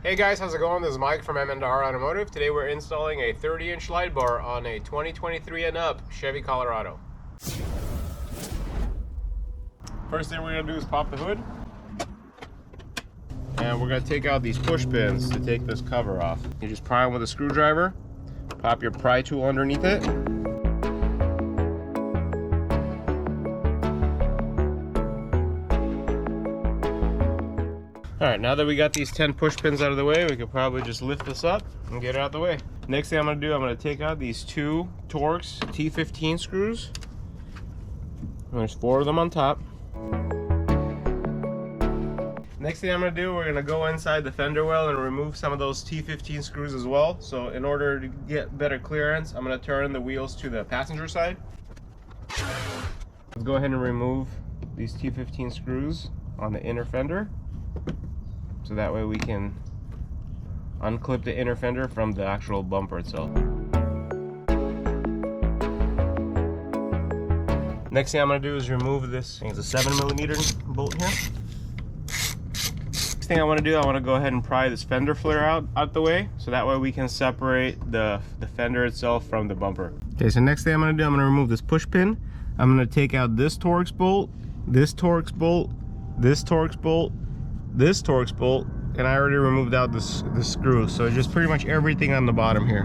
Hey guys, how's it going? This is Mike from M&R Automotive. Today we're installing a 30-inch light bar on a 2023 and up Chevy Colorado. First thing we're going to do is pop the hood. And we're going to take out these push pins to take this cover off. You just pry them with a screwdriver, pop your pry tool underneath it. Alright, now that we got these 10 push pins out of the way, we could probably just lift this up and get it out of the way. Next thing I'm going to do, I'm going to take out these two Torx T15 screws. And there's 4 of them on top. Next thing I'm going to do, we're going to go inside the fender well and remove some of those T15 screws as well. So in order to get better clearance, I'm going to turn the wheels to the passenger side. Let's go ahead and remove these T15 screws on the inner fender. So that way we can unclip the inner fender from the actual bumper itself. Next thing I'm going to do is remove this. I think it's a 7mm bolt here. Next thing I want to do, I want to go ahead and pry this fender flare out the way, so that way we can separate the fender itself from the bumper. Okay, so next thing I'm going to do, I'm going to remove this push pin. I'm going to take out this Torx bolt, this Torx bolt, this Torx bolt, this Torx bolt, and I already removed out the screw, so just pretty much everything on the bottom here.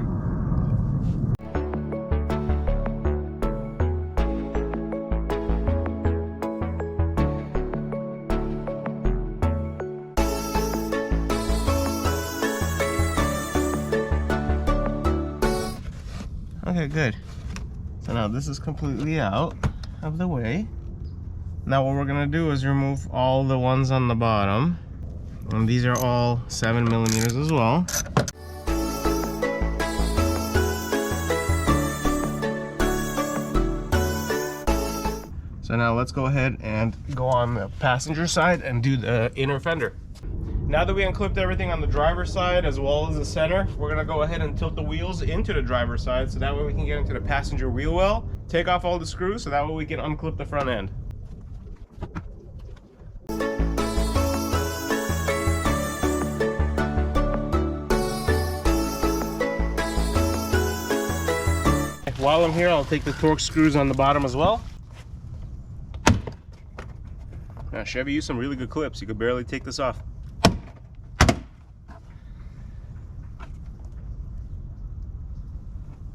Okay, good. So now this is completely out of the way. Now what we're gonna do is remove all the ones on the bottom, and these are all 7mm as well. So now let's go ahead and go on the passenger side and do the inner fender. Now that we unclipped everything on the driver's side as well as the center, we're gonna go ahead and tilt the wheels into the driver's side so that way we can get into the passenger wheel well, take off all the screws so that way we can unclip the front end. While I'm here, I'll take the Torx screws on the bottom as well. Now, Chevy used some really good clips. You could barely take this off.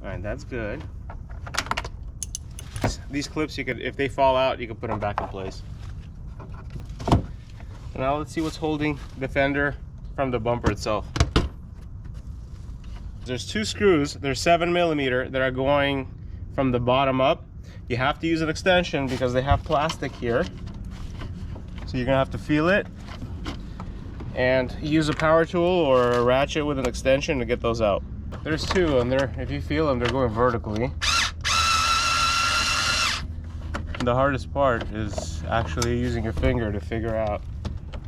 Alright, that's good. These clips, you could, if they fall out, you can put them back in place. Now let's see what's holding the fender from the bumper itself. There's 2 screws, they're 7mm, that are going from the bottom up. You have to use an extension because they have plastic here. So you're gonna have to feel it and use a power tool or a ratchet with an extension to get those out. There's 2 and if you feel them, they're going vertically. The hardest part is actually using your finger to figure out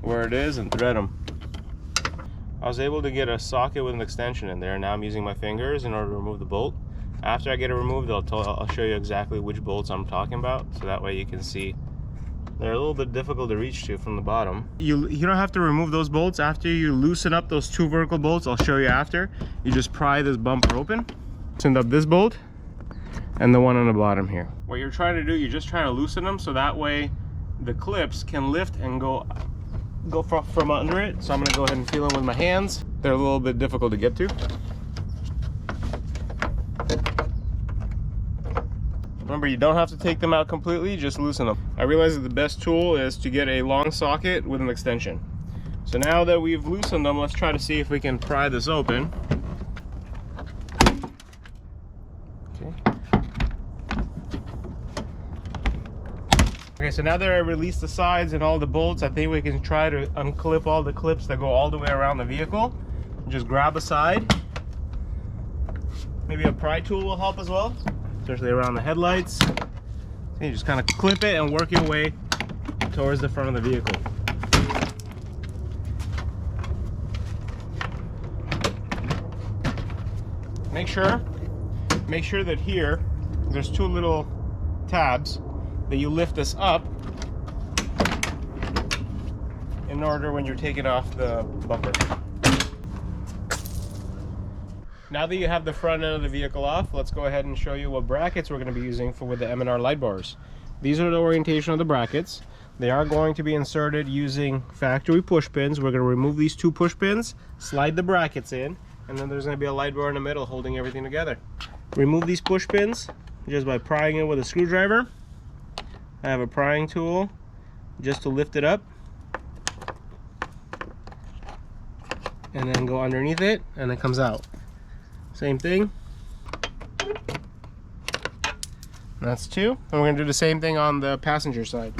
where it is and thread them. I was able to get a socket with an extension in there. Now I'm using my fingers in order to remove the bolt. After I get it removed, I'll show you exactly which bolts I'm talking about, so that way you can see. They're a little bit difficult to reach to from the bottom. You don't have to remove those bolts. After you loosen up those 2 vertical bolts, I'll show you after, you just pry this bumper open, loosen up this bolt, and the one on the bottom here. What you're trying to do, you're just trying to loosen them so that way the clips can lift and go from under it. So I'm going to go ahead and feel them with my hands. They're a little bit difficult to get to. Remember, you don't have to take them out completely, just loosen them. I realize that the best tool is to get a long socket with an extension. So now that we've loosened them, let's try to see if we can pry this open. Okay, so now that I released the sides and all the bolts, I think we can try to unclip all the clips that go all the way around the vehicle. Just grab a side. Maybe a pry tool will help as well, especially around the headlights. So you just kind of clip it and work your way towards the front of the vehicle. Make sure that here, there's 2 little tabs that you lift this up in order when you're taking off the bumper. Now that you have the front end of the vehicle off, let's go ahead and show you what brackets we're going to be using with the M&R light bars. These are the orientation of the brackets. They are going to be inserted using factory push pins. We're going to remove these 2 push pins, slide the brackets in, and then there's going to be a light bar in the middle holding everything together. Remove these push pins just by prying it with a screwdriver. I have a prying tool just to lift it up, and then go underneath it, and it comes out. Same thing. That's 2. And we're going to do the same thing on the passenger side.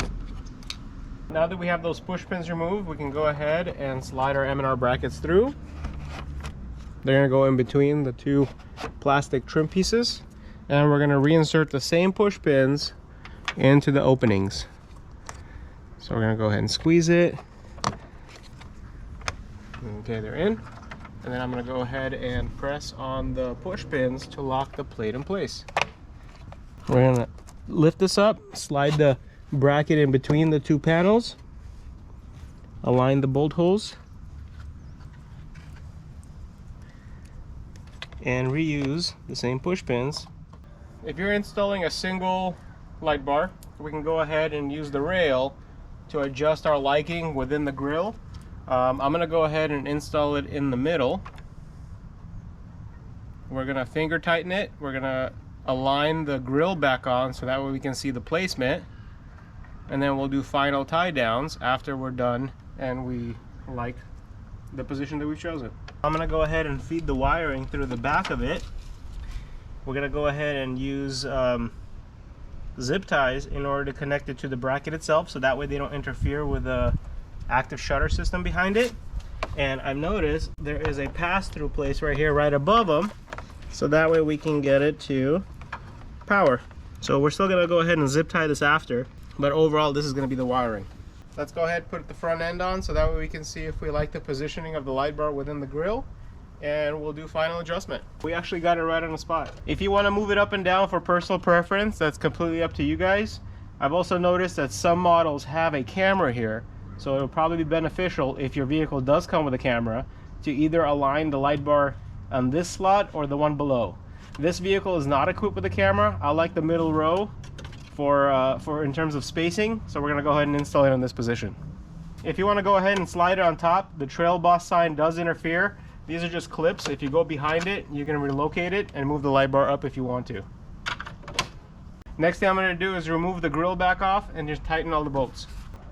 Now that we have those push pins removed, we can go ahead and slide our M&R brackets through. They're going to go in between the 2 plastic trim pieces. And we're going to reinsert the same push pins into the openings. So we're going to go ahead and squeeze it. Okay, they're in. And then I'm going to go ahead and press on the push pins to lock the plate in place. We're going to lift this up, slide the bracket in between the 2 panels, align the bolt holes, and reuse the same push pins. If you're installing a single light bar, we can go ahead and use the rail to adjust our lighting within the grill. I'm going to go ahead and install it in the middle. We're going to finger tighten it. We're going to align the grill back on so that way we can see the placement. And then we'll do final tie downs after we're done and we like the position that we've chosen. I'm going to go ahead and feed the wiring through the back of it. We're going to go ahead and use zip ties in order to connect it to the bracket itself, so that way they don't interfere with the active shutter system behind it. And I've noticed there is a pass-through place right here right above them, so that way we can get it to power. So we're still going to go ahead and zip tie this after, but overall this is going to be the wiring. Let's go ahead and put the front end on so that way we can see if we like the positioning of the light bar within the grill, and we'll do final adjustment. We actually got it right on the spot. If you want to move it up and down for personal preference, that's completely up to you guys. I've also noticed that some models have a camera here, so it'll probably be beneficial if your vehicle does come with a camera to either align the light bar on this slot or the one below. This vehicle is not equipped with a camera. I like the middle row for in terms of spacing, so we're going to go ahead and install it in this position. If you want to go ahead and slide it on top, the Trail Boss sign does interfere. These are just clips. If you go behind it, you can relocate it and move the light bar up if you want to. Next thing I'm going to do is remove the grill back off and just tighten all the bolts.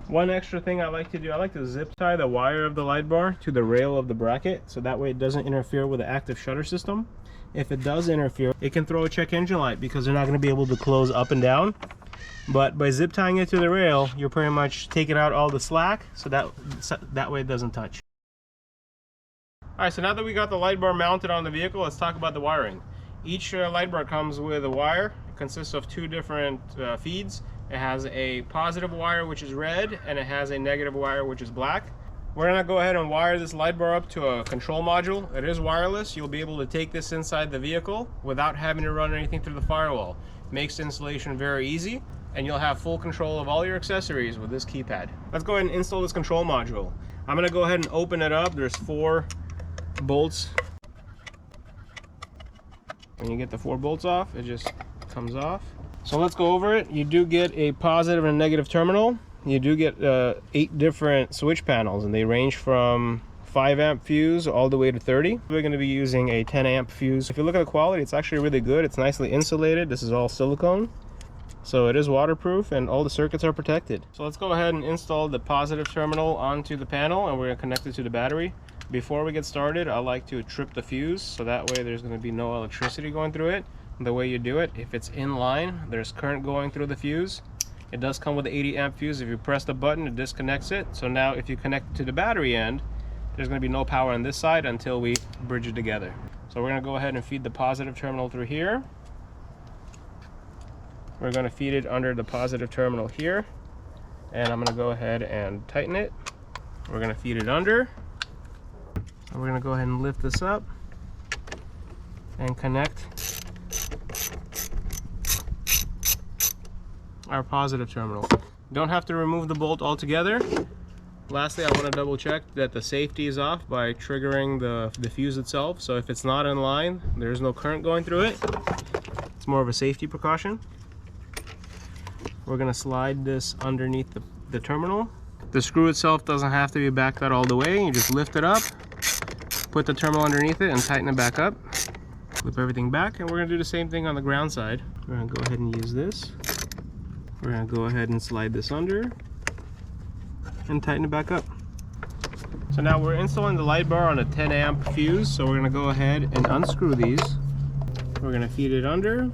One extra thing I like to do, I like to zip tie the wire of the light bar to the rail of the bracket, so that way it doesn't interfere with the active shutter system. If it does interfere, it can throw a check engine light because they're not going to be able to close up and down. But by zip tying it to the rail, you're pretty much taking out all the slack, so that way it doesn't touch. Alright, so now that we got the light bar mounted on the vehicle, let's talk about the wiring. Each light bar comes with a wire. It consists of 2 different feeds. It has a positive wire, which is red, and it has a negative wire, which is black. We're going to go ahead and wire this light bar up to a control module. It is wireless. You'll be able to take this inside the vehicle without having to run anything through the firewall. Makes installation very easy, and you'll have full control of all your accessories with this keypad. Let's go ahead and install this control module. I'm going to go ahead and open it up. There's 4 bolts. When you get the 4 bolts off, it just comes off. So let's go over it. You do get a positive and a negative terminal. You do get 8 different switch panels, and they range from 5 amp fuse all the way to 30. We're going to be using a 10 amp fuse. If you look at the quality, it's actually really good. It's nicely insulated. This is all silicone, so it is waterproof and all the circuits are protected. So let's go ahead and install the positive terminal onto the panel, and we're going to connect it to the battery. Before we get started, I like to trip the fuse, so that way there's going to be no electricity going through it. The way you do it, if it's in line, there's current going through the fuse. It does come with an 80 amp fuse. If you press the button, it disconnects it. So now if you connect it to the battery end, there's going to be no power on this side until we bridge it together. So we're going to go ahead and feed the positive terminal through here. We're going to feed it under the positive terminal here, and I'm going to go ahead and tighten it. We're going to feed it under, and we're going to go ahead and lift this up and connect our positive terminal. Don't have to remove the bolt altogether. Lastly, I want to double check that the safety is off by triggering the fuse itself. So if it's not in line, there's no current going through it. It's more of a safety precaution. We're going to slide this underneath the terminal. The screw itself doesn't have to be backed out all the way. You just lift it up, put the terminal underneath it, and tighten it back up. Flip everything back, and we're going to do the same thing on the ground side. We're going to go ahead and use this. We're going to go ahead and slide this under and tighten it back up. So now we're installing the light bar on a 10 amp fuse, so we're going to go ahead and unscrew these. We're going to feed it under.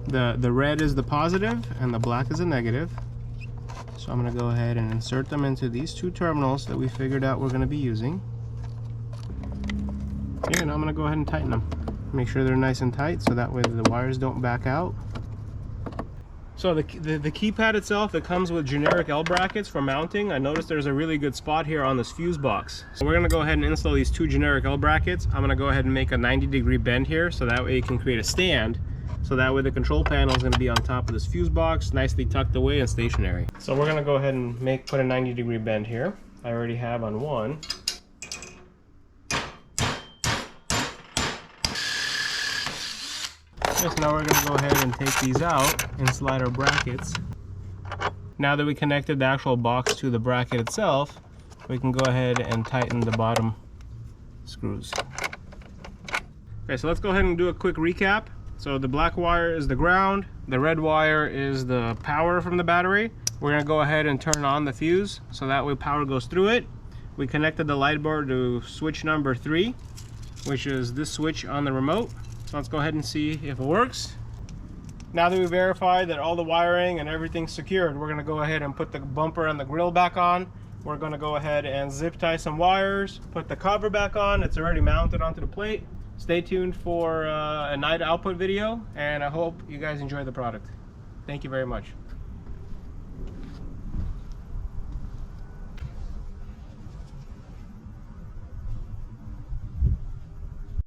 The red is the positive and the black is the negative. So I'm going to go ahead and insert them into these two terminals that we figured out we're going to be using. And I'm going to go ahead and tighten them. Make sure they're nice and tight so that way the wires don't back out. So the keypad itself, it comes with generic L brackets for mounting. I noticed there's a really good spot here on this fuse box. So we're going to go ahead and install these two generic L brackets. I'm going to go ahead and make a 90-degree bend here so that way you can create a stand. So that way the control panel is going to be on top of this fuse box, nicely tucked away and stationary. So we're going to go ahead and put a 90-degree bend here. I already have on one. So now we're going to go ahead and take these out and slide our brackets. Now that we connected the actual box to the bracket itself, we can go ahead and tighten the bottom screws. Okay, so let's go ahead and do a quick recap. So the black wire is the ground, the red wire is the power from the battery. We're going to go ahead and turn on the fuse so that way power goes through it. We connected the light bar to switch number 3, which is this switch on the remote. So let's go ahead and see if it works. Now that we verified that all the wiring and everything's secured, we're going to go ahead and put the bumper and the grill back on. We're going to go ahead and zip tie some wires, put the cover back on. It's already mounted onto the plate. Stay tuned for a night output video, and I hope you guys enjoy the product. Thank you very much.